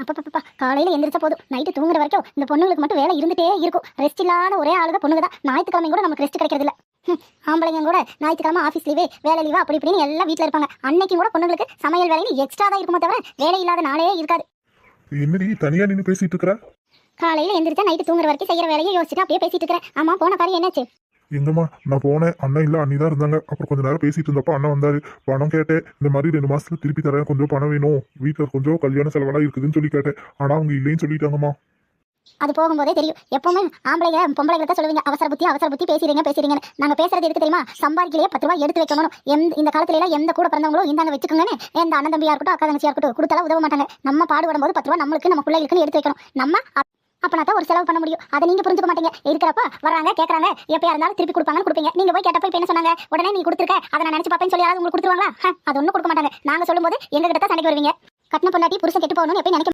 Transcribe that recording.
அப்பப்பா காலையில எந்திரிச்ச போதும் நைட்டு தூங்குற வரைக்கும் இந்த பொண்ணுங்களுக்கு மட்டும் வேலை இருந்துட்டே இருக்கும். ரெஸ்ட் இல்லாத ஒரே ஆளுக பொண்ணுங்க தான். ஞாயிற்றுக்கிழமை கூட நமக்கு ரெஸ்ட் கிடைக்கிறது இல்ல. ஆம்பளைங்க கூட ஞாயிற்றுக்கிழமை ஆஃபீஸ் லீவே வேலை லீவா அப்படி இப்படின்னு எல்லாம் வீட்டில் இருப்பாங்க. அன்னைக்கும் கூட பொண்ணுங்களுக்கு சமையல் வேலைன்னு எக்ஸ்ட்ரா தான் இருக்குமோ தவிர வேலை இல்லாத நாளே இருக்காது. என்னடி தனியா நின்று பேசிட்டு இருக்கிற? காலையில எந்திரிச்சா நைட்டு தூங்குற வரைக்கும் செய்யற வேலையை யோசிச்சுட்டு அப்படியே பேசிட்டு இருக்கிறேன். ஆமா, போன பாரு என்னாச்சு? எங்கம்மா நான் போனேன், அண்ணன் இல்ல அண்ணி தான் இருந்தாங்க. அப்புறம் கொஞ்ச நேரம் பேசிட்டு இருந்தப்ப அண்ணன் வந்தாரு. பணம் கேட்டேன், இந்த மாதிரி 2 மாசத்துல திருப்பி தரேன், கொஞ்சம் பணம் வேணும், வீட்டுல கொஞ்சம் கல்யாண செலவெல்லாம் இருக்குதுன்னு சொல்லி கேட்டேன். ஆனா அவங்க இல்லைன்னு சொல்லிட்டாங்கம்மா. அது போகும்போதே தெரியும். எப்பவுமே ஆம்பளைங்க பொம்பளைங்க தான் சொல்லுவீங்க அவசர புத்தி பேசுறீங்க. நாங்க பேசுறது எதுக்கு தெரியுமா? சம்பாதிக்கலையே 10 ரூபாய் எடுத்து வைக்கணும். இந்த காலத்துல எல்லாம் எந்த கூட பிறந்தவங்களோ இந்தாங்க வச்சுக்கோங்கன்னு எந்த அண்ணன் தம்பியா இருக்கட்டும் அக்கா தங்கச்சியா இருக்கட்டும் கொடுத்தாலும் உதவ மாட்டாங்க. நம்ம பாடுபடும் போது 10 ரூபாய் நம்மளுக்கு நம்ம பிள்ளைகளுக்குன்னு எடுத்து வைக்கணும். நம்ம அப்பனா தான் ஒரு செலவு பண்ண முடியும். அதை நீங்க புரிஞ்சுக்க மாட்டீங்க. இருக்கிறப்ப வராங்க கேட்கறாங்க, எப்பயா இருந்தாலும் திருப்பி கொடுப்பாங்கன்னு கொடுப்பீங்க. நீங்க போய் கேட்டப்ப இப்ப என்ன சொன்னாங்க? உடனே நீ கொடுத்துருக்க, அதை நான் நினைச்சு பாப்பேன்னு சொல்லி யாராவது உங்களுக்கு கொடுத்துருவாங்களா? அது ஒன்றும் கொடுக்க மாட்டாங்க. நாங்க சொல்லும் போது எங்க கிட்ட தான் சண்டைக்கு வருவீங்க. கட்டின பொண்டாட்டி புருஷன் கெட்டு போகணும்னு எப்பயும் நினைக்க